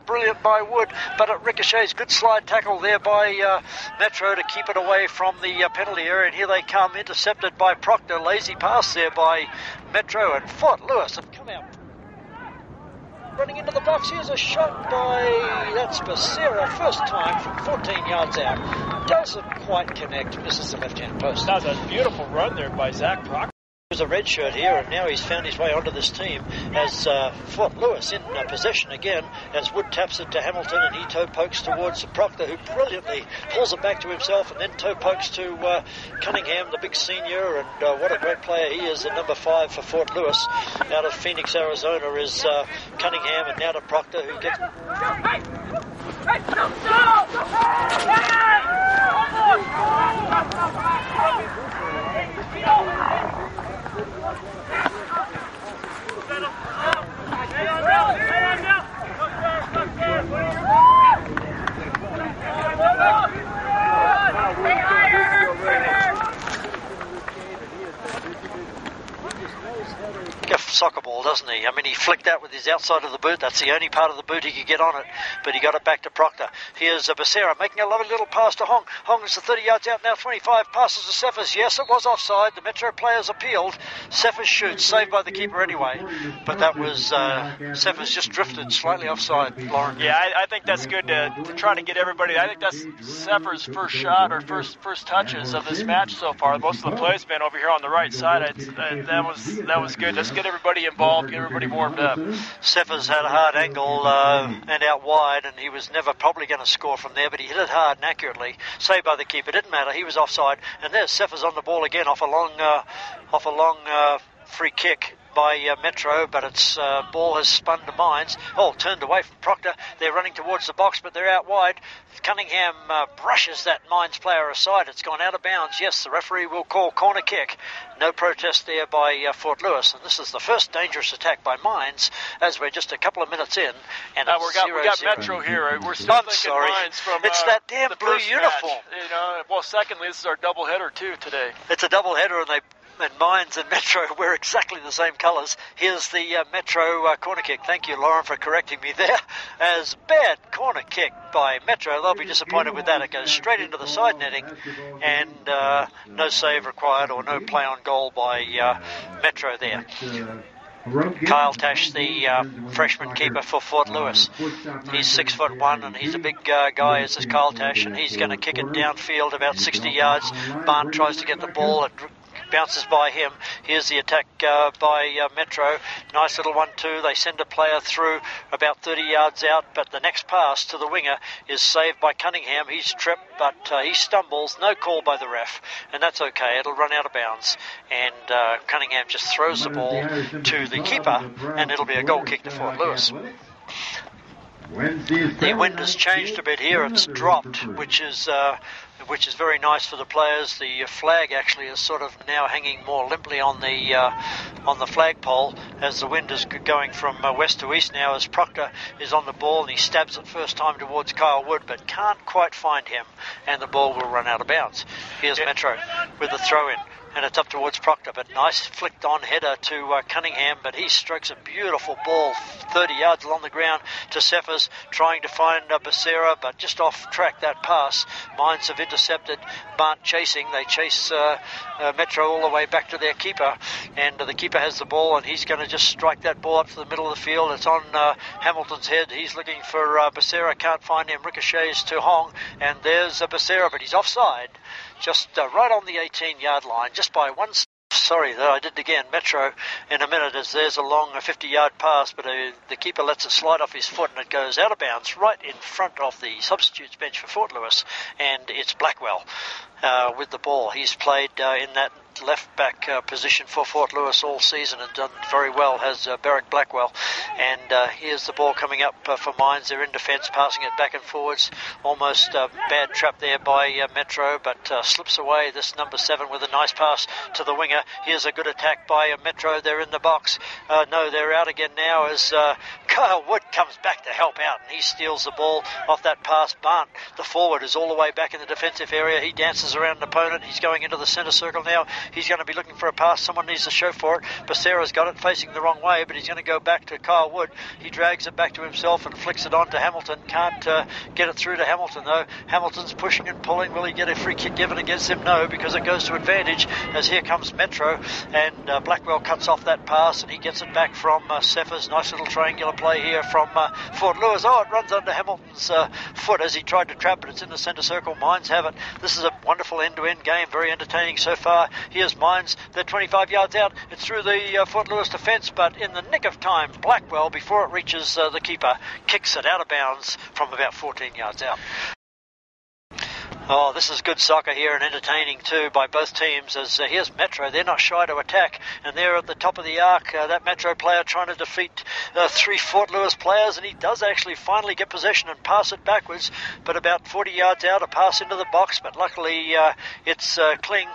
Brilliant by Wood, but it ricochets. Good slide tackle there by Metro to keep it away from the penalty area, and here they come, intercepted by Proctor. Lazy pass there by Metro, and Fort Lewis have come out running into the box. Here's a shot by, that's Becerra, first time from 14 yards out. Doesn't quite connect, misses the left-hand post. That was a beautiful run there by Zach Proctor. He was a red shirt here, and now he's found his way onto this team as Fort Lewis in possession again, as Wood taps it to Hamilton, and he toe pokes towards Proctor, who brilliantly pulls it back to himself, and then toe pokes to Cunningham, the big senior, and what a great player he is, the number 5 for Fort Lewis out of Phoenix, Arizona is Cunningham, and now to Proctor, who gets... soccer ball, doesn't he? I mean, he flicked out with his outside of the boot. That's the only part of the boot he could get on it, but he got it back to Proctor. Here's Becerra making a lovely little pass to Hong. Hong is the 30 yards out now, 25, passes to Cephas. Yes, it was offside. The Metro players appealed. Cephas shoots, saved by the keeper anyway, but that was Cephas just drifted slightly offside, Lauren. Yeah, I think that's good to try to get everybody. I think that's Cephas' first shot or first touches of this match so far. Most of the plays have been over here on the right side. That was good. Let's get everybody involved, get everybody warmed up. Cephas had a hard angle and out wide, and he was never probably going to score from there, but he hit it hard and accurately. Saved by the keeper. Didn't matter. He was offside, and there's Cephas on the ball again off a long free kick by Metro, but its ball has spun to Mines. Turned away from Proctor. They're running towards the box, but they're out wide. Cunningham brushes that Mines player aside. It's gone out of bounds. Yes, the referee will call corner kick. No protest there by Fort Lewis, and this is the first dangerous attack by Mines as we're just a couple of minutes in, and we got Metro here. We're still thinking Mines from it's that damn blue uniform. Secondly, this is our double header too today. It's a double header, and Mines and Metro wear exactly the same colours. Here's the Metro corner kick. Thank you, Lauren, for correcting me there. As bad corner kick by Metro. They'll be disappointed with that. It goes straight into the side netting, and no save required or no play on goal by Metro there. Kyle Tash, the freshman keeper for Fort Lewis. He's 6'1", and he's a big guy, as is Kyle Tash, and he's going to kick it downfield about 60 yards. Barn tries to get the ball. It bounces by him. Here's the attack by Metro. Nice little 1-2. They send a player through about 30 yards out, but the next pass to the winger is saved by Cunningham. He's tripped, but he stumbles. No call by the ref, and that's okay. It'll run out of bounds, and Cunningham just throws the ball to the keeper, and it'll be a goal kick to Fort Lewis. The wind has changed a bit here. It's dropped, which is very nice for the players. The flag actually is sort of now hanging more limply on the flagpole as the wind is going from west to east now, as Proctor is on the ball, and he stabs it first time towards Kyle Wood, but can't quite find him, and the ball will run out of bounds. Here's Metro with the throw in, and it's up towards Proctor, but nice flicked on header to Cunningham, but he strikes a beautiful ball 30 yards along the ground to Cephas, trying to find Becerra, but just off track that pass. Mines have intercepted. Barnt chasing. They chase Metro all the way back to their keeper, and the keeper has the ball, and he's going to just strike that ball up to the middle of the field. It's on Hamilton's head. He's looking for Becerra, can't find him. Ricochets to Hong, and there's Becerra, but he's offside, just right on the 18-yard line, just by one. Sorry, I did it again. Metro in a minute, as there's a long 50-yard pass, but the keeper lets it slide off his foot, and it goes out of bounds right in front of the substitutes bench for Fort Lewis, and it's Blackwell with the ball. He's played in that left-back position for Fort Lewis all season and done very well, has Barrick Blackwell. And here's the ball coming up for Mines. They're in defence, passing it back and forwards. Almost a bad trap there by Metro, but slips away. This number 7 with a nice pass to the winger. Here's a good attack by Metro. They're in the box. No, they're out again now as Kyle Wood comes back to help out, and he steals the ball off that pass. Barnt, the forward, is all the way back in the defensive area. He dances around an opponent. He's going into the centre circle now. He's going to be looking for a pass. Someone needs to show for it. Becerra's got it facing the wrong way, but he's going to go back to Kyle Wood. He drags it back to himself and flicks it on to Hamilton. Can't get it through to Hamilton, though. Hamilton's pushing and pulling. Will he get a free kick given against him? No, because it goes to advantage as here comes Metro, and Blackwell cuts off that pass, and he gets it back from Cephas. Nice little triangular play here from Fort Lewis. Oh, it runs under Hamilton's foot as he tried to trap it. It's in the centre circle. Mines have it. This is a wonderful end-to-end game. Very entertaining so far. Here's Mines. They're 25 yards out. It's through the Fort Lewis defence, but in the nick of time, Blackwell, before it reaches the keeper, kicks it out of bounds from about 14 yards out. Oh, this is good soccer here and entertaining too by both teams as here's Metro. They're not shy to attack, and they're at the top of the arc. That Metro player trying to defeat 3 Fort Lewis players, and he does actually finally get possession and pass it backwards, but about 40 yards out, a pass into the box, but luckily it's Kling.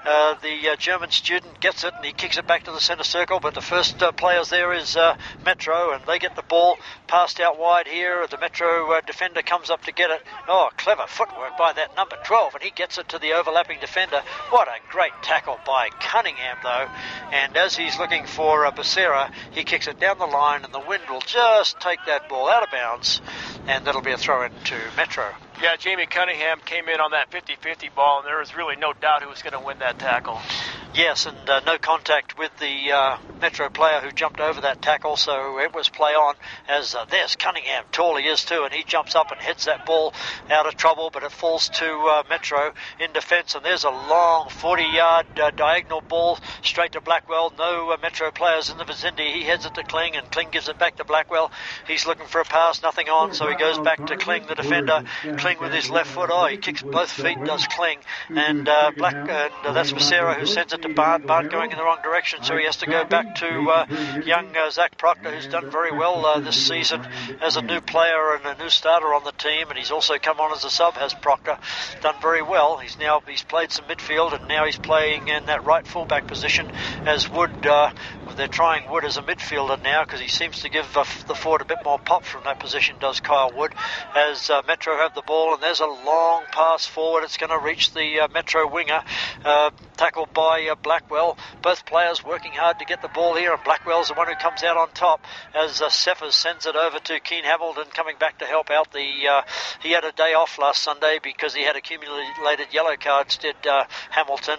The German student gets it and he kicks it back to the centre circle, but the first players there is Metro, and they get the ball passed out wide here. The Metro defender comes up to get it. Oh, clever footwork by that number 12, and he gets it to the overlapping defender. What a great tackle by Cunningham, though. And as he's looking for Becerra, he kicks it down the line, and the wind will just take that ball out of bounds, and that'll be a throw in to Metro. Yeah, Jamie Cunningham came in on that 50-50 ball, and there was really no doubt who was going to win that tackle. Yes, and no contact with the Metro player who jumped over that tackle, so it was play on as there's Cunningham, tall he is too, and he jumps up and hits that ball out of trouble, but it falls to Metro in defence, and there's a long 40-yard diagonal ball straight to Blackwell. No Metro players in the vicinity. He heads it to Kling, and Kling gives it back to Blackwell. He's looking for a pass, nothing on, so he goes back to Kling, the defender. Kling with his left foot. Oh, he kicks both feet, does Kling, and that's Becerra who sends it to Barnt. Barnt going in the wrong direction, so he has to go back to young Zach Proctor, who's done very well this season as a new player and a new starter on the team, and he's also come on as a sub, has Proctor. Done very well. He's played some midfield, and now he's playing in that right fullback position as Wood. They're trying Wood as a midfielder now because he seems to give the Ford a bit more pop from that position, does Kyle Wood, as Metro have the ball, and there's a long pass forward. It's going to reach the Metro winger, tackled by Blackwell. Both players working hard to get the ball here, and Blackwell's the one who comes out on top as Cephas sends it over to Keane Hamilton, coming back to help out. He had a day off last Sunday because he had accumulated yellow cards, did Hamilton.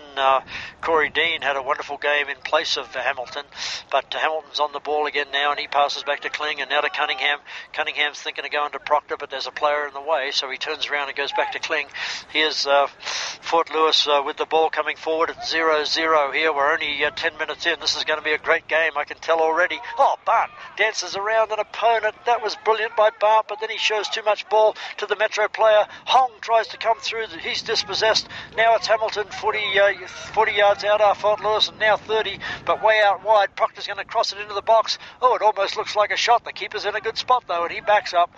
Corey Dean had a wonderful game in place of Hamilton, but Hamilton's on the ball again now, and he passes back to Kling, and now to Cunningham. Cunningham's thinking of going to Proctor, but there's a player in the way, so he turns around and goes back to Kling. Here's Fort Lewis with the ball coming forward at 0-0 here. We're only 10 minutes in. This is going to be a great game, I can tell already. Oh, Barnt dances around an opponent. That was brilliant by Barnt, but then he shows too much ball to the Metro player. Hong tries to come through. He's dispossessed. Now it's Hamilton 40 yards out, Fort Lewis, and now 30, but way out wide. Proctor's going to cross it into the box. Oh, it almost looks like a shot. The keeper's in a good spot, though, and he backs up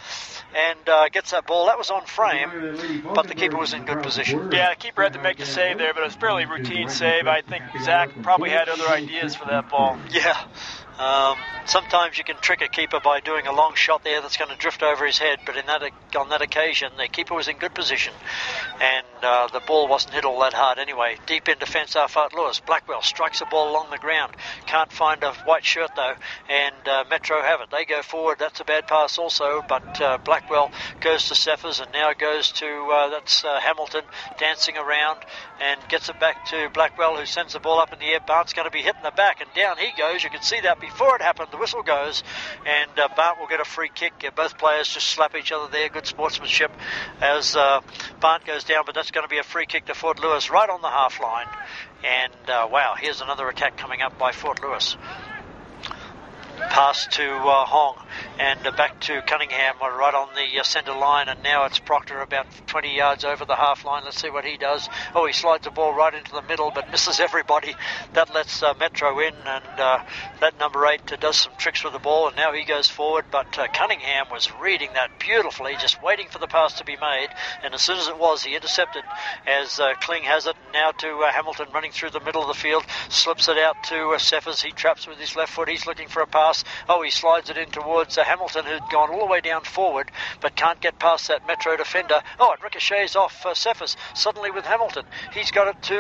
and gets that ball. That was on frame, but the keeper was in good position. Yeah, the keeper had to make the save there, but it was a fairly routine save. I think Zach probably had other ideas for that ball. Yeah. Sometimes you can trick a keeper by doing a long shot there that's going to drift over his head, but on that occasion the keeper was in good position, and the ball wasn't hit all that hard anyway. Deep in defence are Fort Lewis. Blackwell strikes the ball along the ground. Can't find a white shirt though, and Metro have it. They go forward. That's a bad pass also, but Blackwell goes to Cephas, and now goes to that's Hamilton dancing around and gets it back to Blackwell, who sends the ball up in the air. Barnt's going to be hit in the back, and down he goes. You can see that before it happened. The whistle goes, and Barnt will get a free kick. Both players just slap each other there. Good sportsmanship as Barnt goes down, but that's going to be a free kick to Fort Lewis right on the half line. And wow, here's another attack coming up by Fort Lewis. Pass to Hong, and back to Cunningham right on the centre line, and now it's Proctor about 20 yards over the half line. Let's see what he does. Oh, he slides the ball right into the middle but misses everybody. That lets Metro in, and that number 8 does some tricks with the ball, and now he goes forward, but Cunningham was reading that beautifully, just waiting for the pass to be made, and as soon as it was, he intercepted as Kling has it. Now to Hamilton running through the middle of the field, slips it out to Cephas. He traps with his left foot. He's looking for a pass. pass. Oh, he slides it in towards Hamilton, who'd gone all the way down forward, but can't get past that Metro defender. Oh, it ricochets off Cephas, suddenly with Hamilton. He's got it to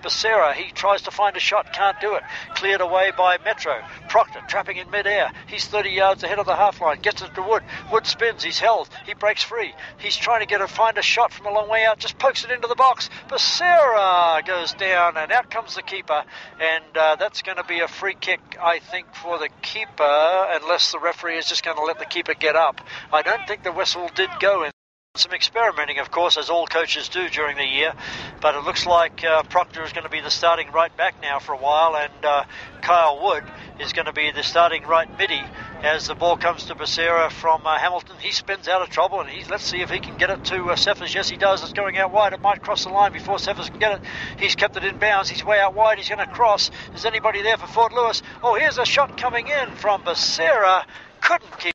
Becerra. He tries to find a shot, can't do it. Cleared away by Metro. Proctor trapping in mid-air. He's 30 yards ahead of the half line. Gets it to Wood. Wood spins. He's held. He breaks free. He's trying to find a shot from a long way out. Just pokes it into the box. Becerra goes down, and out comes the keeper. And that's going to be a free kick, I think, for the keeper, unless the referee is just going to let the keeper get up. I don't think the whistle did go in. Some experimenting, of course, as all coaches do during the year, but it looks like Proctor is going to be the starting right back now for a while, and Kyle Wood is going to be the starting right midi as the ball comes to Becerra from Hamilton. He spins out of trouble, and let's see if he can get it to Cephas. Yes, he does. It's going out wide. It might cross the line before Cephas can get it. He's kept it in bounds. He's way out wide. He's going to cross. Is anybody there for Fort Lewis? Oh, here's a shot coming in from Becerra. Couldn't keep.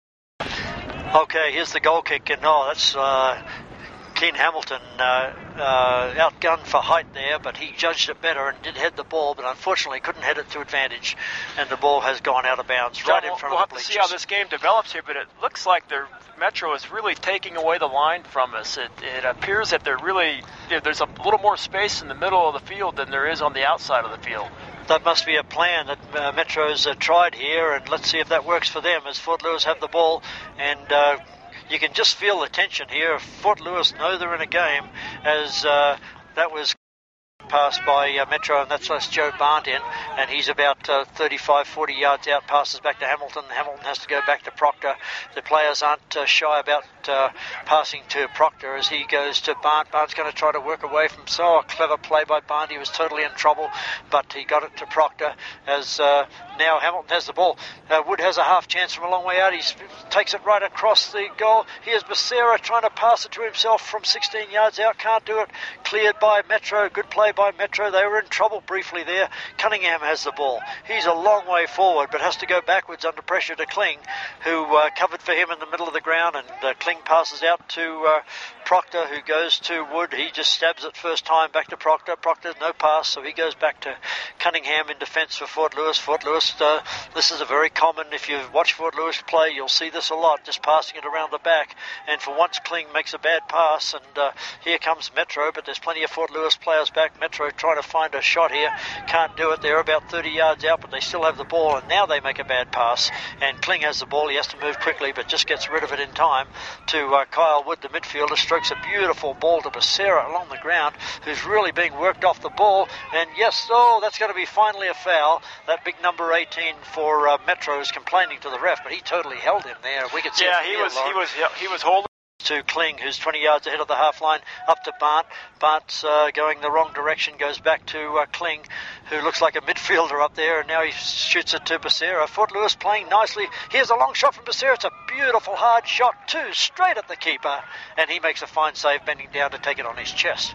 Okay, here's the goal kick, and that's Keen Hamilton outgunned for height there, but he judged it better and did head the ball, but unfortunately couldn't head it to advantage, and the ball has gone out of bounds right in front of the bleachers. We'll have to see how this game develops here, but it looks like the Metro is really taking away the line from us. It appears that there's a little more space in the middle of the field than there is on the outside of the field. That must be a plan that Metro's tried here, and let's see if that works for them as Fort Lewis have the ball, and you can just feel the tension here. Fort Lewis know they're in a game, as that was passed by Metro, and that's Joe Barnt in, and he's about 35-40 yards out, passes back to Hamilton. Hamilton has to go back to Proctor. The players aren't shy about passing to Proctor as he goes to Barnt. Barnt's going to try to work away from a clever play by Barnt. He was totally in trouble, but he got it to Proctor as now Hamilton has the ball. Wood has a half chance from a long way out. He takes it right across the goal. Here's Becerra trying to pass it to himself from 16 yards out. Can't do it. Cleared by Metro. Good play by Metro. They were in trouble briefly there. Cunningham has the ball. He's a long way forward, but has to go backwards under pressure to Kling, who covered for him in the middle of the ground, and Kling passes out to Proctor, who goes to Wood. He just stabs it first time back to Proctor. Proctor, no pass, so he goes back to Cunningham in defence for Fort Lewis. Fort Lewis, this is a very common, if you watch Fort Lewis play, you'll see this a lot, just passing it around the back, and for once Kling makes a bad pass, and here comes Metro, but there's plenty of Fort Lewis players back. Metro trying to find a shot here, can't do it. They're about 30 yards out, but they still have the ball, and now they make a bad pass, and Kling has the ball. He has to move quickly, but just gets rid of it in time to Kyle Wood, the midfielder, strokes a beautiful ball to Becerra along the ground, who's really being worked off the ball, and yes, that's going to be finally a foul. That big number 18 for Metro is complaining to the ref, but he totally held him there. We could see he was holding to Kling, who's 20 yards ahead of the half line, up to Barnt. Barnt's going the wrong direction, goes back to Kling, who looks like a midfielder up there, and now he shoots it to Becerra. Fort Lewis playing nicely. Here's a long shot from Becerra. It's a beautiful hard shot, too, straight at the keeper, and he makes a fine save, bending down to take it on his chest.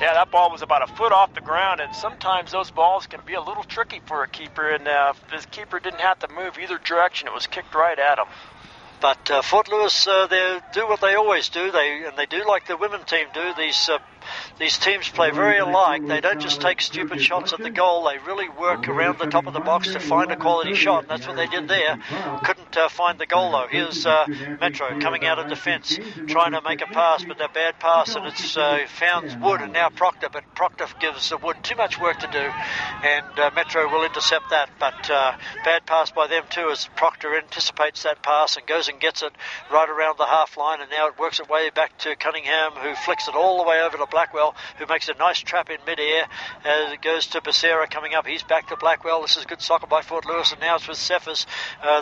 Yeah, that ball was about a foot off the ground, and sometimes those balls can be a little tricky for a keeper, and the keeper didn't have to move either direction. It was kicked right at him. But Fort Lewis, they do what they always do. They do like the women team do. These teams play very alike. They don't just take stupid shots at the goal. They really work around the top of the box to find a quality shot, and that's what they did there. Couldn't find the goal, though. Here's Metro coming out of defence, trying to make a pass, but a bad pass, and it's found Wood and now Proctor, but Proctor gives Wood too much work to do, and Metro will intercept that, but bad pass by them too, as Proctor anticipates that pass and goes and gets it right around the half line, and now it works its way back to Cunningham, who flicks it all the way over to Blackwell, who makes a nice trap in mid-air as it goes to Becerra coming up. He's back to Blackwell. This is good soccer by Fort Lewis, and now it's with Cephas.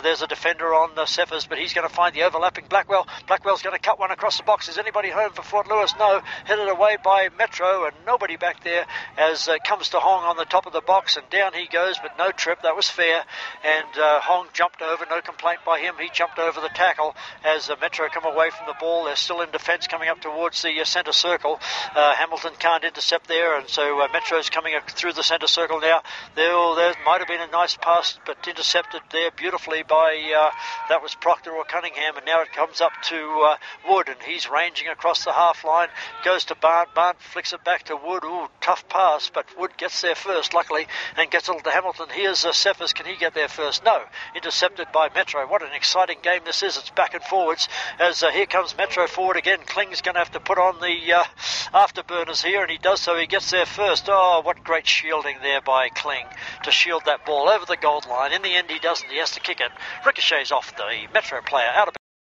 There's a defender on Cephas, but he's going to find the overlapping Blackwell. Blackwell's going to cut one across the box. Is anybody home for Fort Lewis? No. Headed away by Metro, and nobody back there as it comes to Hong on the top of the box, and down he goes, but no trip. That was fair, and Hong jumped over. No complaint by him. He jumped over the tackle as Metro come away from the ball. They're still in defence coming up towards the centre circle. Hamilton can't intercept there, and so Metro's coming through the centre circle now. There might have been a nice pass, but intercepted there beautifully by, that was Proctor or Cunningham, and now it comes up to Wood, and he's ranging across the half line, goes to Barnt, flicks it back to Wood. Ooh, tough pass, but Wood gets there first, luckily, and gets it to Hamilton. Here's Cephas, can he get there first? No, intercepted by Metro. What an exciting game this is. It's back and forwards as here comes Metro forward again. Kling's going to have to put on the afterburners here, and he does so. He gets there first. Oh, what great shielding there by Kling to shield that ball over the goal line. In the end, he doesn't. He has to kick it. Ricochets off the Metro player out of